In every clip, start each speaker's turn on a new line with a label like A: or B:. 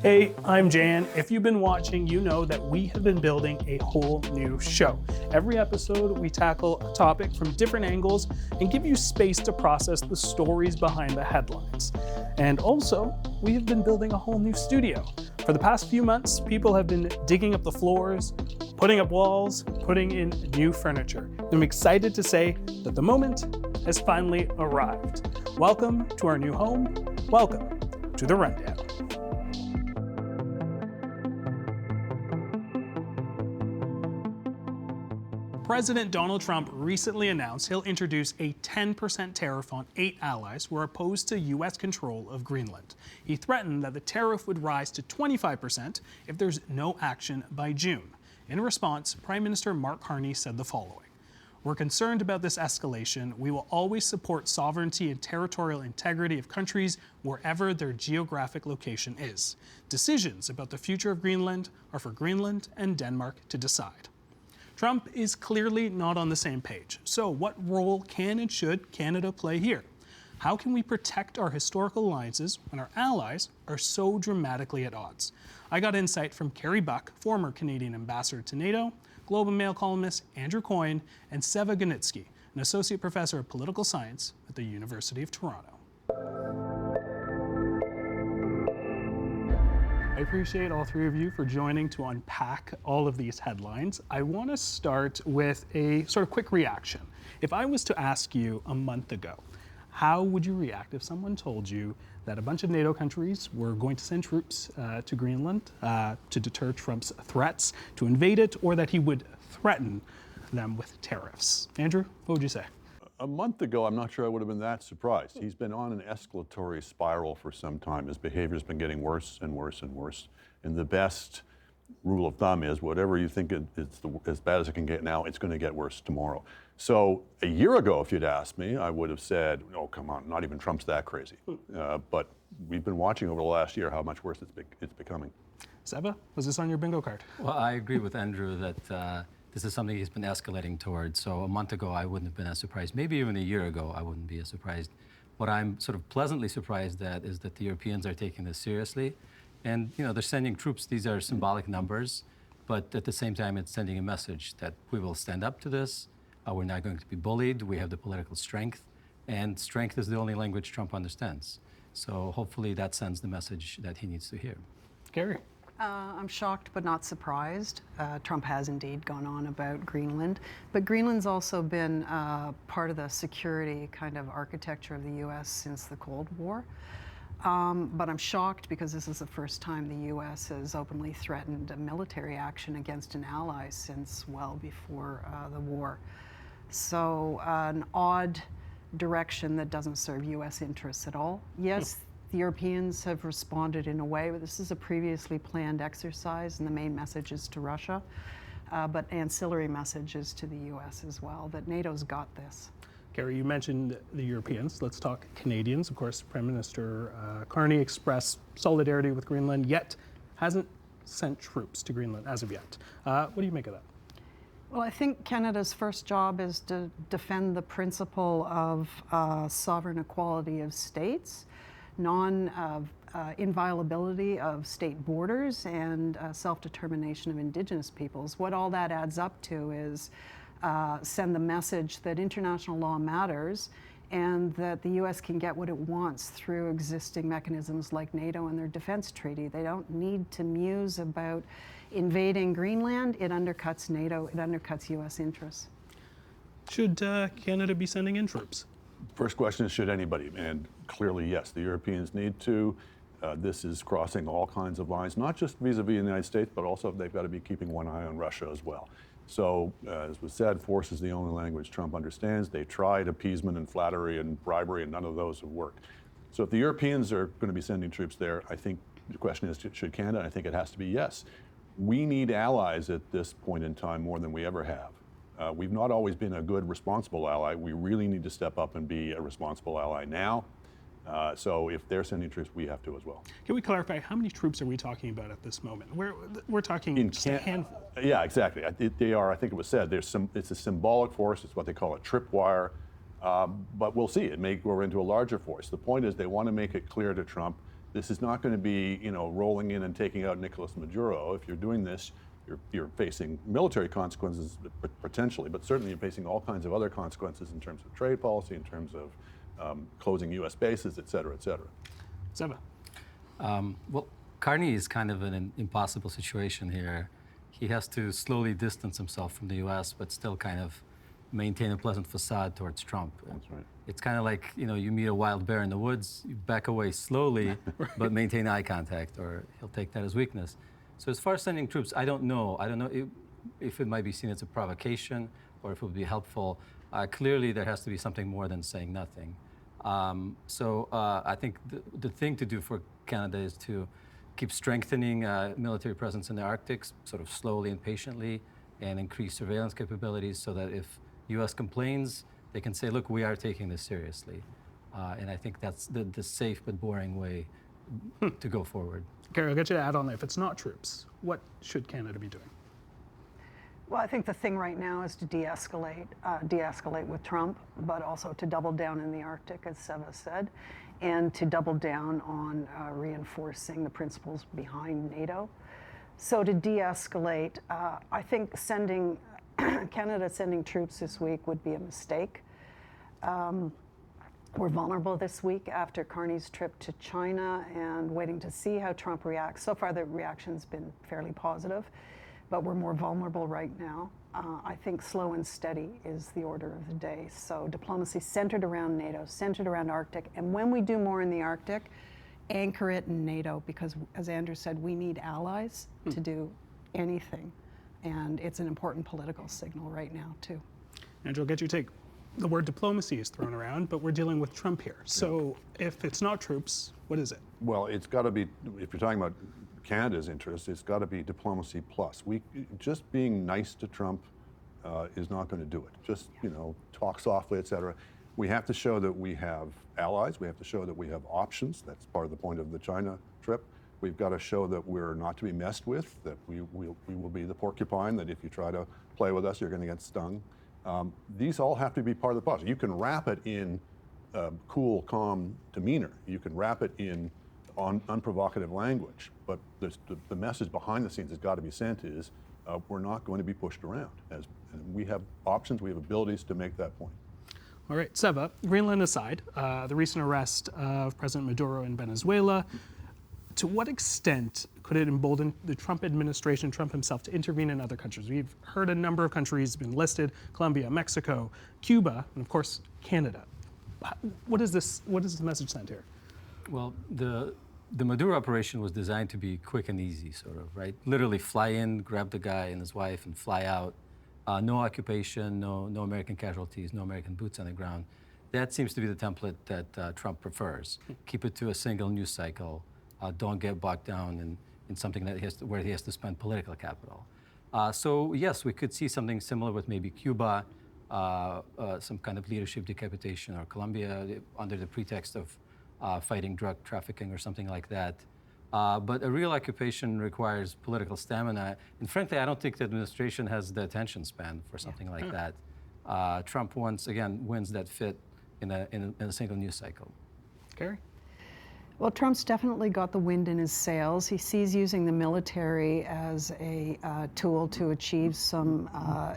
A: Hey, I'm Jan. If you've been watching, you know that we have been building a whole new show. Every episode, we tackle a topic from different angles and give you space to process the stories behind the headlines. And also, we have been building a whole new studio. For the past few months, people have been digging up the floors, putting up walls, putting in new furniture. I'm excited to say that the moment has finally arrived. Welcome to our new home. Welcome to The Rundown. President Donald Trump recently announced he'll introduce a 10% tariff on 8 allies who are opposed to U.S. control of Greenland. He threatened that the tariff would rise to 25% if there's no action by June. In response, Prime Minister Mark Carney said the following: "We're concerned about this escalation. We will always support sovereignty and territorial integrity of countries wherever their geographic location is. Decisions about the future of Greenland are for Greenland and Denmark to decide." Trump is clearly not on the same page. So what role can and should Canada play here? How can we protect our historical alliances when our allies are so dramatically at odds? I got insight from Carrie Buck, former Canadian ambassador to NATO, Globe and Mail columnist Andrew Coyne, and Seva Ganitsky, an associate professor of political science at the University of Toronto. I appreciate all three of you for joining to unpack all of these headlines. I want to start with a sort of quick reaction. If I was to ask you a month ago, how would you react if someone told you that a bunch of NATO countries were going to send troops to Greenland to deter Trump's threats to invade it, or that he would threaten them with tariffs? Andrew, what would you say?
B: A month ago, I'm not sure I would have been that surprised. He's been on an escalatory spiral for some time. His behavior's been getting worse and worse and worse. And the best rule of thumb is whatever you think it's as bad as it can get now, it's going to get worse tomorrow. So a year ago, if you'd asked me, I would have said, oh, come on, not even Trump's that crazy. But we've been watching over the last year how much worse it's becoming.
A: Seva, was this on your bingo card?
C: Well, I agree with Andrew that this is something he's been escalating towards. So a month ago, I wouldn't have been as surprised. Maybe even a year ago, I wouldn't be as surprised. What I'm sort of pleasantly surprised at is that the Europeans are taking this seriously. And, you know, they're sending troops. These are symbolic numbers. But at the same time, it's sending a message that we will stand up to this. We're not going to be bullied. We have the political strength. And strength is the only language Trump understands. So hopefully that sends the message that he needs to hear.
A: Gary?
D: I'm shocked but not surprised. Trump has indeed gone on about Greenland, but Greenland's also been part of the security kind of architecture of the U.S. since the Cold War. But I'm shocked because this is the first time the U.S. has openly threatened a military action against an ally since well before the war. So an odd direction that doesn't serve U.S. interests at all. Yes, the Europeans have responded in a way, but this is a previously planned exercise, and the main message is to Russia, but ancillary messages to the U.S. as well, that NATO's got this.
A: Gary, you mentioned the Europeans. Let's talk Canadians. Of course, Prime Minister Carney expressed solidarity with Greenland, yet hasn't sent troops to Greenland as of yet. What do you make of that?
D: Well, I think Canada's first job is to defend the principle of sovereign equality of states, inviolability of state borders, and self-determination of Indigenous peoples. What all that adds up to is send the message that international law matters and that the U.S. can get what it wants through existing mechanisms like NATO and their defense treaty. They don't need to muse about invading Greenland. It undercuts NATO, it undercuts U.S. interests.
A: Should Canada be sending in troops?
B: First question is, should anybody? And clearly, yes, the Europeans need to. This is crossing all kinds of lines, not just vis-a-vis the United States, but also they've got to be keeping one eye on Russia as well. So, as was said, force is the only language Trump understands. They tried appeasement and flattery and bribery, and none of those have worked. So if the Europeans are going to be sending troops there, I think the question is, should Canada? I think it has to be yes. We need allies at this point in time more than we ever have. We've not always been a good, responsible ally. We really need to step up and be a responsible ally now. So if they're sending troops, we have to as well.
A: Can we clarify, how many troops are we talking about at this moment? We're talking just a handful.
B: Yeah, exactly. They are, I think it was said, it's a symbolic force. It's what they call a tripwire. But we'll see. It may grow into a larger force. The point is they want to make it clear to Trump This is not going to be, rolling in and taking out Nicolas Maduro. If you're doing this, you're facing military consequences potentially, but certainly you're facing all kinds of other consequences in terms of trade policy, in terms of closing U.S. bases, et cetera, et cetera.
A: Seba.
C: Well, Carney is kind of in an impossible situation here. He has to slowly distance himself from the U.S., but still kind of maintain a pleasant facade towards Trump.
B: That's right.
C: It's kind of like, you meet a wild bear in the woods, you back away slowly, but maintain eye contact, or he'll take that as weakness. So as far as sending troops, I don't know. I don't know if it might be seen as a provocation or if it would be helpful. Clearly, there has to be something more than saying nothing. So I think the thing to do for Canada is to keep strengthening military presence in the Arctic, sort of slowly and patiently, and increase surveillance capabilities so that if U.S. complains, they can say, look, we are taking this seriously. And I think that's the safe but boring way to go forward.
A: Gary, I'll get you to add on there. If it's not troops, what should Canada be doing?
D: Well, I think the thing right now is to de-escalate with Trump, but also to double down in the Arctic, as Seva said, and to double down on reinforcing the principles behind NATO. So to de-escalate, I think Canada sending troops this week would be a mistake. We're vulnerable this week after Carney's trip to China and waiting to see how Trump reacts. So far, the reaction's been fairly positive, but we're more vulnerable right now. I think slow and steady is the order of the day. So diplomacy centered around NATO, centered around Arctic, and when we do more in the Arctic, anchor it in NATO, because as Andrew said, we need allies to do anything. And it's an important political signal right now, too.
A: Andrew, I'll get your take. The word diplomacy is thrown around, but we're dealing with Trump here. So if it's not troops, what is it?
B: Well, it's got to be, if you're talking about Canada's interests, it's got to be diplomacy plus. Just being nice to Trump is not going to do it. Just, talk softly, et cetera. We have to show that we have allies. We have to show that we have options. That's part of the point of the China trip. We've got to show that we're not to be messed with, that we will be the porcupine, that if you try to play with us, you're going to get stung. These all have to be part of the process. You can wrap it in cool, calm demeanor. You can wrap it in unprovocative language. But the message behind the scenes that's got to be sent is we're not going to be pushed around. And we have options, we have abilities to make that point.
A: All right, Seva, Greenland aside, the recent arrest of President Maduro in Venezuela, to what extent could it embolden the Trump administration, Trump himself, to intervene in other countries? We've heard a number of countries been listed: Colombia, Mexico, Cuba, and of course, Canada. What is the message sent here?
C: Well, the Maduro operation was designed to be quick and easy, sort of, right? Literally fly in, grab the guy and his wife, and fly out. No occupation, no American casualties, no American boots on the ground. That seems to be the template that Trump prefers. Keep it to a single news cycle. Don't get bogged down in something that where he has to spend political capital. So yes, we could see something similar with maybe Cuba, some kind of leadership decapitation, or Colombia under the pretext of fighting drug trafficking or something like that. But a real occupation requires political stamina. And frankly, I don't think the administration has the attention span for something like that. Trump once again wins that fit in a single news cycle.
A: Gary?
D: Well, Trump's definitely got the wind in his sails. He sees using the military as a tool to achieve some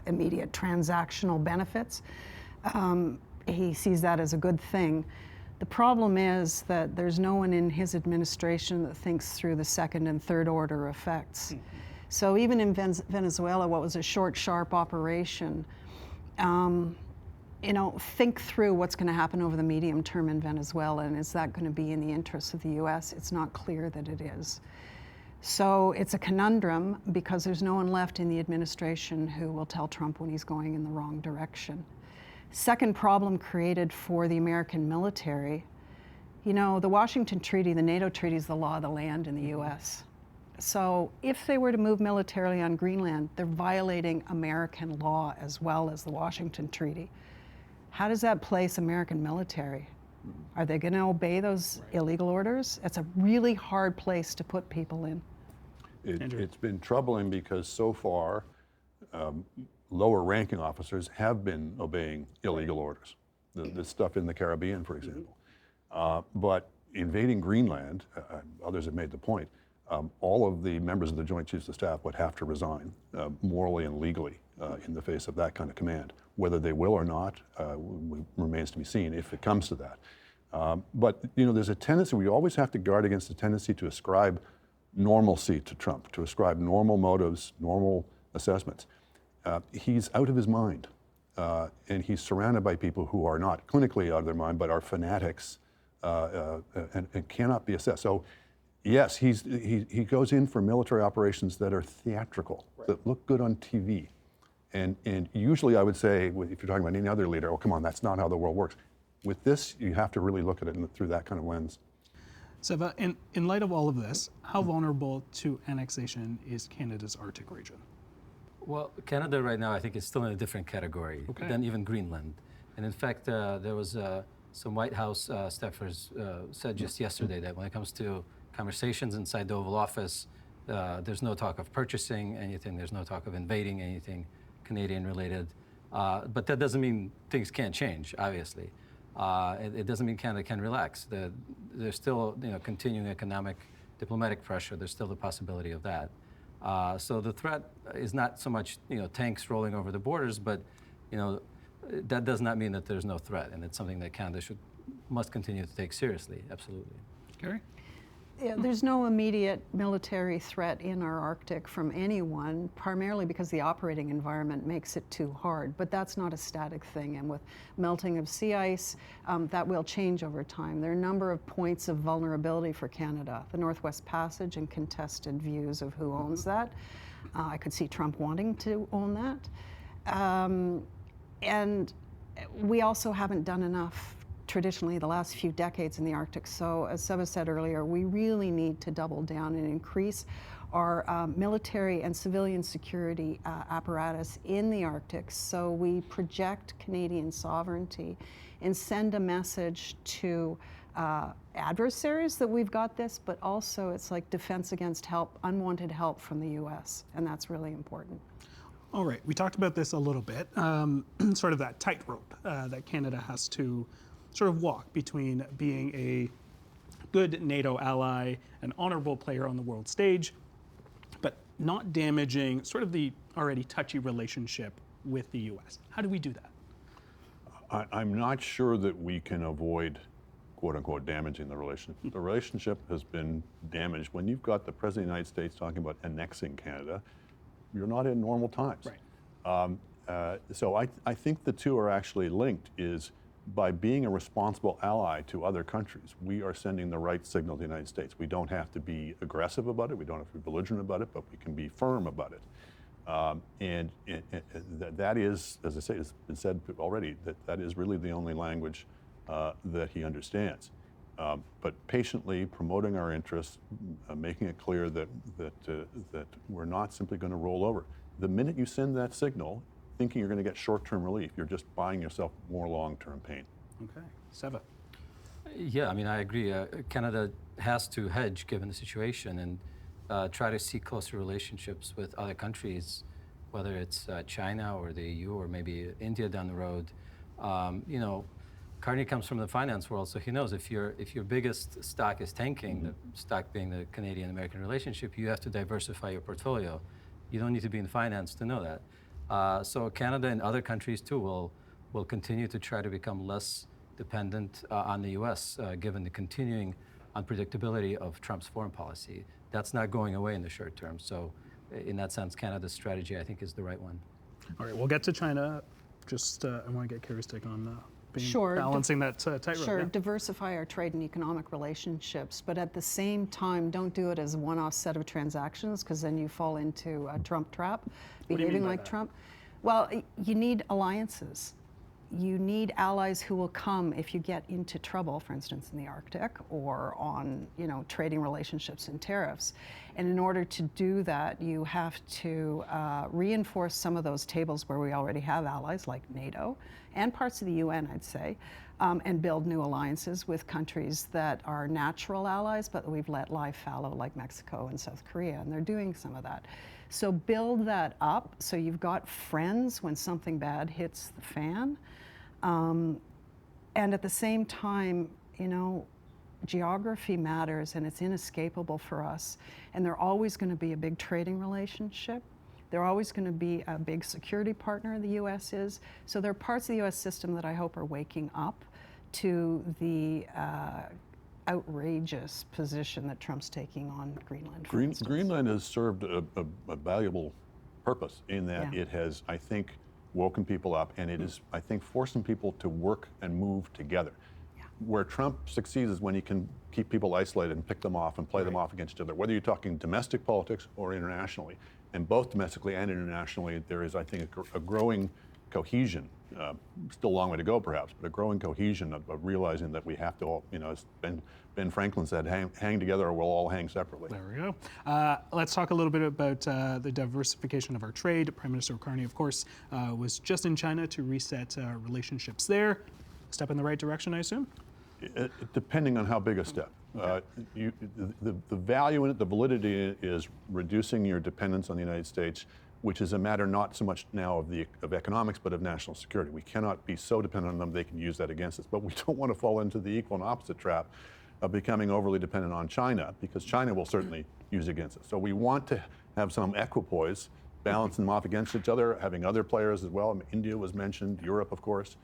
D: immediate transactional benefits. He sees that as a good thing. The problem is that there's no one in his administration that thinks through the second and third order effects. So even in Venezuela, what was a short, sharp operation, think through what's going to happen over the medium term in Venezuela, and is that going to be in the interests of the U.S.? It's not clear that it is. So it's a conundrum because there's no one left in the administration who will tell Trump when he's going in the wrong direction. Second problem created for the American military, the Washington Treaty, the NATO Treaty, is the law of the land in the U.S. So if they were to move militarily on Greenland, they're violating American law as well as the Washington Treaty. How does that place American military? Are they going to obey those illegal orders? It's a really hard place to put people in.
B: It's been troubling because so far, lower ranking officers have been obeying illegal orders. The stuff in the Caribbean, for example. But invading Greenland, others have made the point, all of the members of the Joint Chiefs of Staff would have to resign morally and legally in the face of that kind of command. Whether they will or not remains to be seen if it comes to that. But there's a tendency, we always have to guard against the tendency to ascribe normalcy to Trump, to ascribe normal motives, normal assessments. He's out of his mind, and he's surrounded by people who are not clinically out of their mind, but are fanatics and cannot be assessed. So yes, he goes in for military operations that are theatrical, that look good on TV. And usually I would say, if you're talking about any other leader, oh, come on, that's not how the world works. With this, you have to really look at it through that kind of lens.
A: Seva, in light of all of this, how vulnerable to annexation is Canada's Arctic region?
C: Well, Canada right now, I think, is still in a different category than even Greenland. And in fact, there was some White House staffers said just yesterday that when it comes to conversations inside the Oval Office, there's no talk of purchasing anything, there's no talk of invading anything Canadian-related. But that doesn't mean things can't change, obviously. It doesn't mean Canada can relax. There's still continuing economic, diplomatic pressure. There's still the possibility of that. So the threat is not so much tanks rolling over the borders, but that does not mean that there's no threat, and it's something that Canada must continue to take seriously. Absolutely.
A: Gary?
D: Yeah, there's no immediate military threat in our Arctic from anyone, primarily because the operating environment makes it too hard. But that's not a static thing, and with melting of sea ice, that will change over time. There are a number of points of vulnerability for Canada. The Northwest Passage and contested views of who owns that. I could see Trump wanting to own that. And we also haven't done enough traditionally the last few decades in the Arctic. So as Seva said earlier, we really need to double down and increase our military and civilian security apparatus in the Arctic, so we project Canadian sovereignty and send a message to adversaries that we've got this, but also it's like defense against unwanted help from the US, and that's really important.
A: All right, we talked about this a little bit, sort of that tightrope that Canada has to sort of walk between being a good NATO ally, an honorable player on the world stage, but not damaging sort of the already touchy relationship with the US. How do we do that?
B: I'm not sure that we can avoid, quote unquote, damaging the relationship. The relationship has been damaged. When you've got the President of the United States talking about annexing Canada, you're not in normal times.
A: Right.
B: So I think the two are actually linked, is by being a responsible ally to other countries, we are sending the right signal to the United States. We don't have to be aggressive about it, we don't have to be belligerent about it, but we can be firm about it. And that is, as I say, it's been said already, that is really the only language that he understands. But patiently promoting our interests, making it clear that we're not simply going to roll over. The minute you send that signal, thinking you're going to get short-term relief, you're just buying yourself more long-term pain.
A: Okay, Seva.
C: Yeah, I mean, I agree. Canada has to hedge given the situation and try to seek closer relationships with other countries, whether it's China or the EU or maybe India down the road. Carney comes from the finance world, so he knows if your biggest stock is tanking, the stock being the Canadian-American relationship, you have to diversify your portfolio. You don't need to be in finance to know that. So Canada and other countries too will continue to try to become less dependent on the U.S. Given the continuing unpredictability of Trump's foreign policy. That's not going away in the short term. So in that sense, Canada's strategy, I think, is the right one.
A: All right, we'll get to China. Just I want to get Carrie's take on
D: Sure.
A: balancing that tightrope.
D: Sure,
A: Yeah.
D: diversify our trade and economic relationships, but at the same time, don't do it as a one-off set of transactions, because then you fall into a Trump trap, behaving like Trump. Well, you need alliances. You need allies who will come if you get into trouble, for instance, in the Arctic or on, trading relationships and tariffs. And in order to do that, you have to reinforce some of those tables where we already have allies, like NATO and parts of the UN, I'd say, and build new alliances with countries that are natural allies, but we've let lie fallow, like Mexico and South Korea, and they're doing some of that. So build that up so you've got friends when something bad hits the fan. And at the same time, geography matters, and it's inescapable for us. And they're always going to be a big trading relationship. They're always going to be a big security partner, the U.S. is. So there are parts of the U.S. system that I hope are waking up to the outrageous position that Trump's taking on Greenland.
B: Greenland has served a valuable purpose in that it has, I think, woken people up, and it is, I think, forcing people to work and move together. Where Trump succeeds is when he can keep people isolated and pick them off and play them off against each other, whether you're talking domestic politics or internationally. And both domestically and internationally, there is, I think, a growing cohesion, still a long way to go perhaps, but a growing cohesion of realizing that we have to all, as Ben Franklin said, hang together or we'll all hang separately.
A: There we go. Let's talk a little bit about the diversification of our trade. Prime Minister Carney, of course, was just in China to reset relationships there. Step in the right direction, I assume?
B: Depending on how big a step. The value in it, the validity is reducing your dependence on the United States, which is a matter not so much now of economics, but of national security. We cannot be so dependent on them they can use that against us. But we don't want to fall into the equal and opposite trap of becoming overly dependent on China, because China will certainly use it against us. So we want to have some equipoise, balancing them off against each other, having other players as well. I mean, India was mentioned, Europe, of course.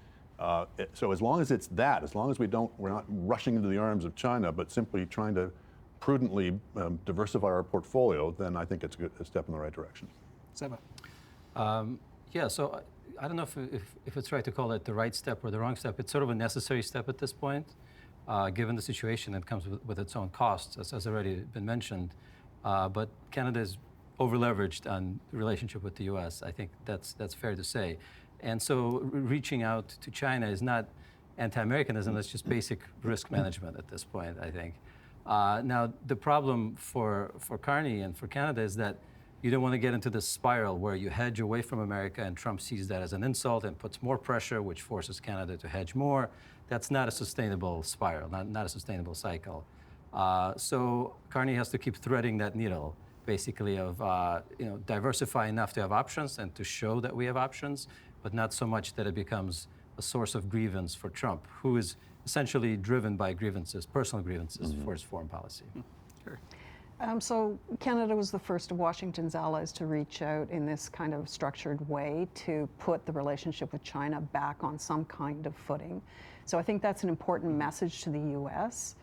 B: So as long as it's that, as long as we're not rushing into the arms of China, but simply trying to prudently diversify our portfolio, then I think it's a step in the right direction.
A: Seba.
C: Yeah, so I don't know if it's right to call it the right step or the wrong step. It's sort of a necessary step at this point, given the situation that comes with its own costs, as has already been mentioned. But Canada is over-leveraged on the relationship with the U.S. I think that's fair to say. And so reaching out to China is not anti-Americanism, that's just basic risk management at this point, I think. Now, the problem for Carney and for Canada is that you don't want to get into this spiral where you hedge away from America and Trump sees that as an insult and puts more pressure, which forces Canada to hedge more. That's not a sustainable spiral, not a sustainable cycle. So Carney has to keep threading that needle, basically, of diversify enough to have options and to show that we have options, but not so much that it becomes a source of grievance for Trump, who is essentially driven by grievances, personal grievances for his foreign policy.
A: Sure.
D: So Canada was the first of Washington's allies to reach out in this kind of structured way to put the relationship with China back on some kind of footing. So I think that's an important message to the U.S.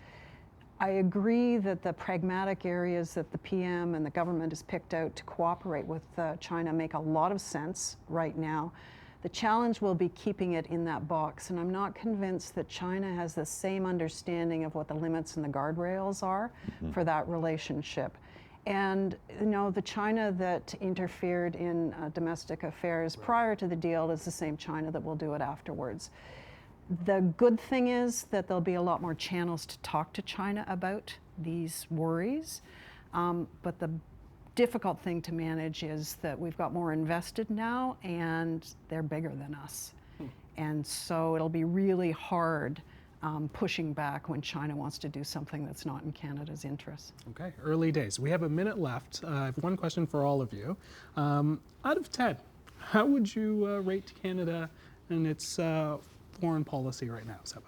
D: I agree that the pragmatic areas that the PM and the government has picked out to cooperate with China make a lot of sense right now. The challenge will be keeping it in that box, and I'm not convinced that China has the same understanding of what the limits and the guardrails are for that relationship. And the China that interfered in domestic affairs prior to the deal is the same China that will do it afterwards. The good thing is that there'll be a lot more channels to talk to China about these worries, but the difficult thing to manage is that we've got more invested now and they're bigger than us. And so it'll be really hard pushing back when China wants to do something that's not in Canada's interest.
A: Okay, early days. We have a minute left. I have one question for all of you. Out of 10, how would you rate Canada and its foreign policy right now, Seba?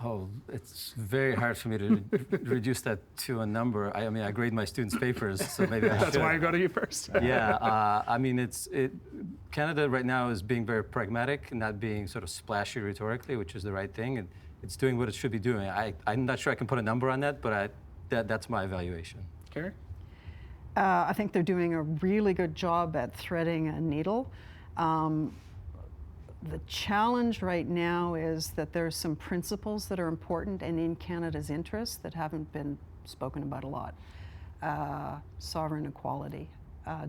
C: Oh, it's very hard for me to reduce that to a number. I mean, I grade my students' papers, so maybe I should.
A: That's why I go to you first.
C: Yeah, I mean, Canada right now is being very pragmatic and not being sort of splashy rhetorically, which is the right thing, and it's doing what it should be doing. I'm not sure I can put a number on that, but that's my evaluation.
A: Carrie?
D: I think they're doing a really good job at threading a needle. The challenge right now is that there's some principles that are important and in Canada's interest that haven't been spoken about a lot. Sovereign equality,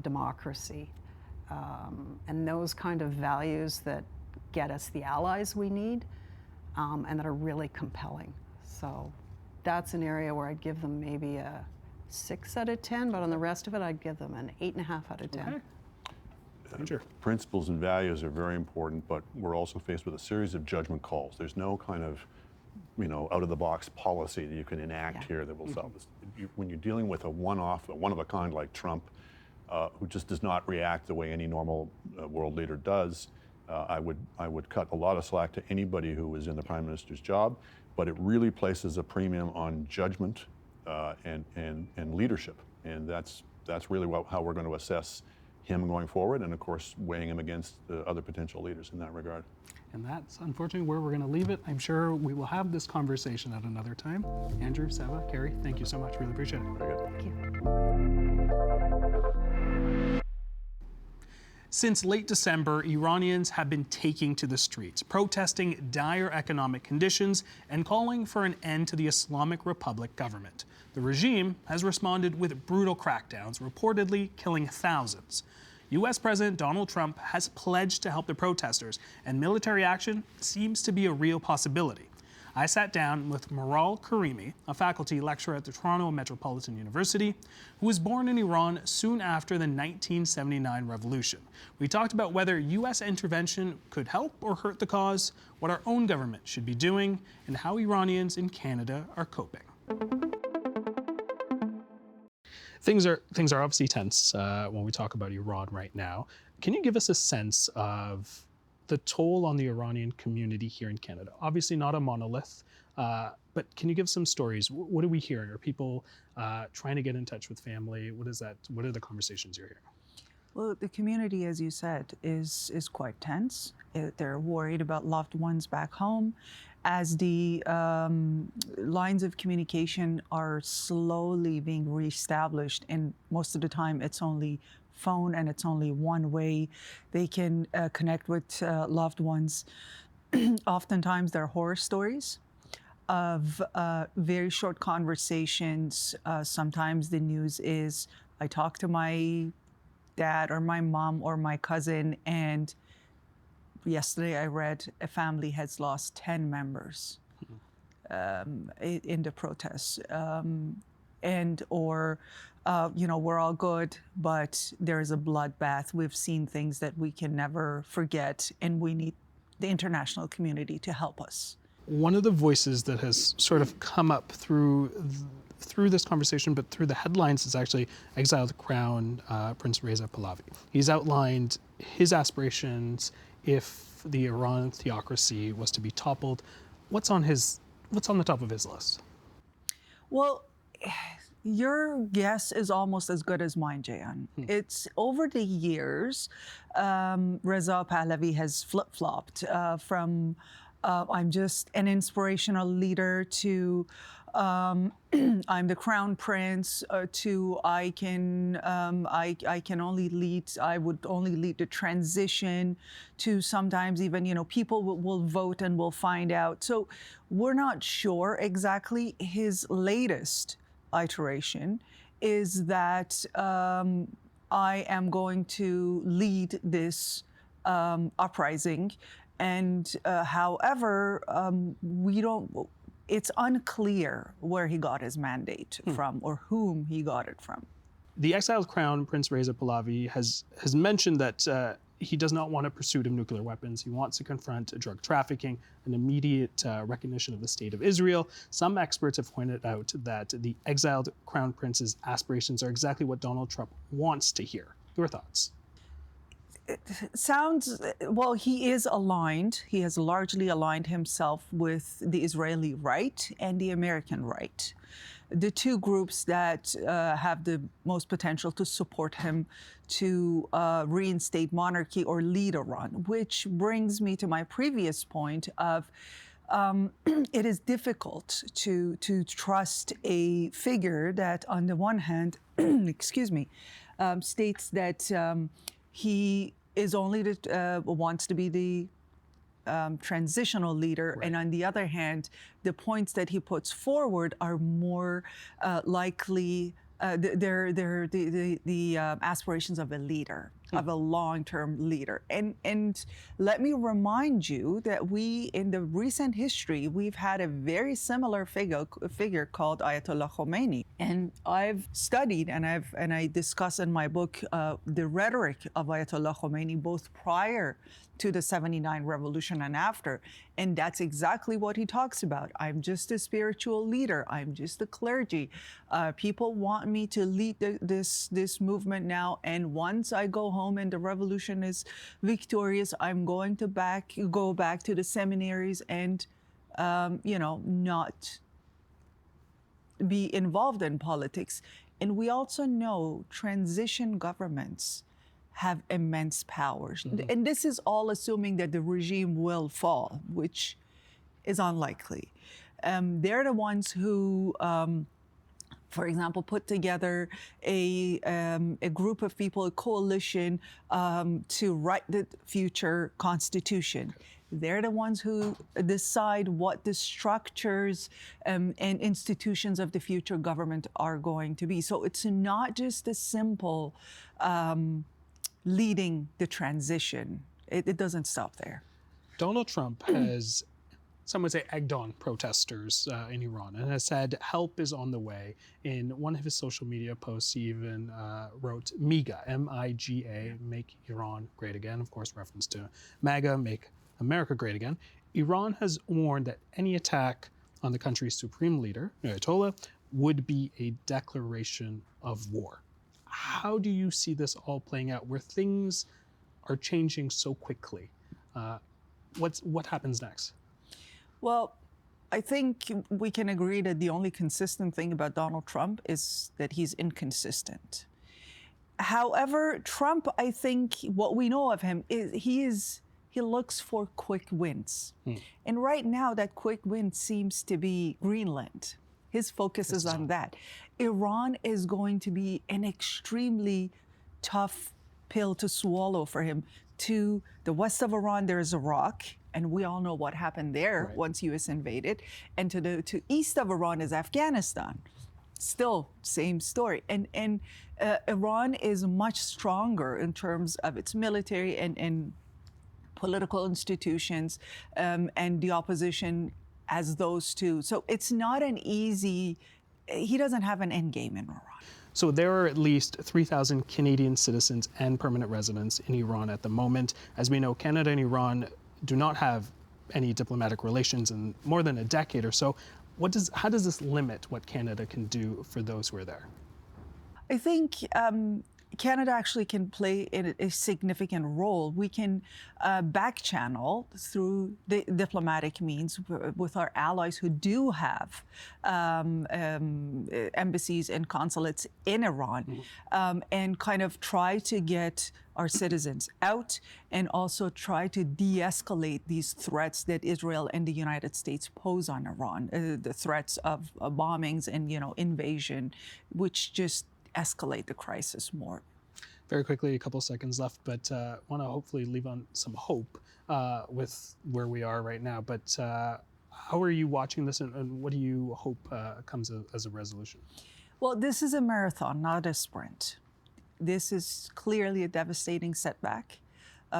D: democracy, and those kind of values that get us the allies we need and that are really compelling. So that's an area where I'd give them maybe a 6 out of 10, but on the rest of it, I'd give them an 8.5 out of 10.
A: Okay.
B: Principles and values are very important, but we're also faced with a series of judgment calls. There's no kind of, out-of-the-box policy that you can enact here that will solve this. When you're dealing with a one-off, a one-of-a-kind like Trump, who just does not react the way any normal world leader does, I would cut a lot of slack to anybody who is in the Prime Minister's job. but it really places a premium on judgment and leadership. And that's really how we're going to assess him going forward, and of course weighing him against the other potential leaders in that regard.
A: And that's unfortunately where we're going to leave it. I'm sure we will have this conversation at another time. Andrew, Seva, Carrie, thank you so much. Really appreciate it.
B: Very good.
D: Thank you.
A: Since late December, Iranians have been taking to the streets, protesting dire economic conditions and calling for an end to the Islamic Republic government. The regime has responded with brutal crackdowns, reportedly killing thousands. U.S. President Donald Trump has pledged to help the protesters, and military action seems to be a real possibility. I sat down with Maral Karimi, a faculty lecturer at the Toronto Metropolitan University, who was born in Iran soon after the 1979 revolution. We talked about whether U.S. intervention could help or hurt the cause, what our own government should be doing, and how Iranians in Canada are coping. Things are obviously tense when we talk about Iran right now. Can you give us a sense of the toll on the Iranian community here in Canada? Obviously not a monolith, but can you give some stories? What are we hearing? Are people trying to get in touch with family? What are the conversations you're hearing?
E: Well, the community, as you said, is quite tense. They're worried about loved ones back home. As the lines of communication are slowly being reestablished, and most of the time it's only phone and it's only one way they can connect with loved ones. Oftentimes they're horror stories of very short conversations. Sometimes the news is, I talked to my dad or my mom or my cousin, and yesterday I read a family has lost 10 members in the protests. We're all good, but there is a bloodbath. We've seen things that we can never forget, and we need the international community to help us.
A: One of the voices that has sort of come up through this conversation, but through the headlines, is actually Exiled Crown Prince Reza Pahlavi. He's outlined his aspirations if the Iran theocracy was to be toppled. What's on the top of his list?
E: Well, your guess is almost as good as mine, Jayan. It's over the years, Reza Pahlavi has flip-flopped from I'm just an inspirational leader to I'm the crown prince to I can only lead, I would only lead the transition, to sometimes even, people will vote and we'll find out. So we're not sure exactly. His latest iteration is that I am going to lead this uprising. And however, it's unclear where he got his mandate from or whom he got it from.
A: The exiled crown, Prince Reza Pahlavi, has mentioned that he does not want a pursuit of nuclear weapons. He wants to confront drug trafficking, an immediate recognition of the state of Israel. Some experts have pointed out that the exiled crown prince's aspirations are exactly what Donald Trump wants to hear. Your thoughts?
E: Well, he is aligned. He has largely aligned himself with the Israeli right and the American right, the two groups that have the most potential to support him to reinstate monarchy or lead Iran, which brings me to my previous point of it is difficult to trust a figure that, on the one hand, states that he is only wants to be the transitional leader, right. And on the other hand, the points that he puts forward are more likely. They're the aspirations of a leader, of a long-term leader. And let me remind you that we, in the recent history, we've had a very similar figure called Ayatollah Khomeini. And I've studied and I discuss in my book the rhetoric of Ayatollah Khomeini, both prior to the 79 revolution and after. And that's exactly what he talks about. I'm just a spiritual leader. I'm just a clergy. People want me to lead this movement now. And once I go home and the revolution is victorious, I'm going to go back to the seminaries and not be involved in politics. And we also know transition governments have immense powers. And this is all assuming that the regime will fall, which is unlikely. They're the ones who, for example, put together a group of people, a coalition, to write the future constitution. They're the ones who decide what the structures and institutions of the future government are going to be. So it's not just a simple leading the transition. It doesn't stop there.
A: Donald Trump has, some would say, egged on protesters in Iran and has said help is on the way. In one of his social media posts, he even wrote MIGA, M-I-G-A, make Iran great again. Of course, reference to MAGA, make America great again. Iran has warned that any attack on the country's supreme leader, Ayatollah, would be a declaration of war. How do you see this all playing out where things are changing so quickly? What happens next?
E: Well, I think we can agree that the only consistent thing about Donald Trump is that he's inconsistent. However, Trump, I think what we know of him is he looks for quick wins. And right now, that quick win seems to be Greenland. His focus is on that. Iran is going to be an extremely tough pill to swallow for him. To the west of Iran, there is Iraq, and we all know what happened there once U.S. invaded. And to east of Iran is Afghanistan. Still, same story. And Iran is much stronger in terms of its military and political institutions, and the opposition as those two. So it's not an easy, he doesn't have an end game in Iran.
A: So there are at least 3,000 Canadian citizens and permanent residents in Iran at the moment. As we know, Canada and Iran do not have any diplomatic relations in more than a decade or so. How does this limit what Canada can do for those who are there?
E: I think Canada actually can play a significant role. We can back channel through the diplomatic means with our allies who do have embassies and consulates in Iran, and kind of try to get our citizens out and also try to de-escalate these threats that Israel and the United States pose on Iran, the threats of bombings and invasion, which just escalate the crisis more.
A: Very quickly, a couple seconds left, but want to hopefully leave on some hope with where we are right now. But how are you watching this, and what do you hope comes as a resolution?
E: Well, this is a marathon, not a sprint. This is clearly a devastating setback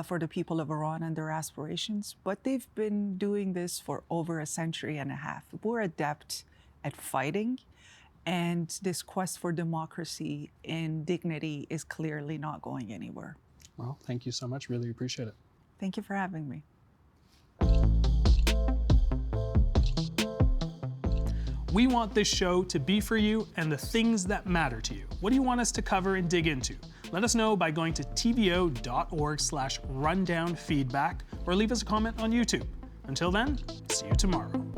E: for the people of Iran and their aspirations, but they've been doing this for over a century and a half. We're adept at fighting. And this quest for democracy and dignity is clearly not going anywhere.
A: Well, thank you so much. Really appreciate it.
E: Thank you for having me.
A: We want this show to be for you and the things that matter to you. What do you want us to cover and dig into? Let us know by going to tvo.org/rundownfeedback or leave us a comment on YouTube. Until then, see you tomorrow.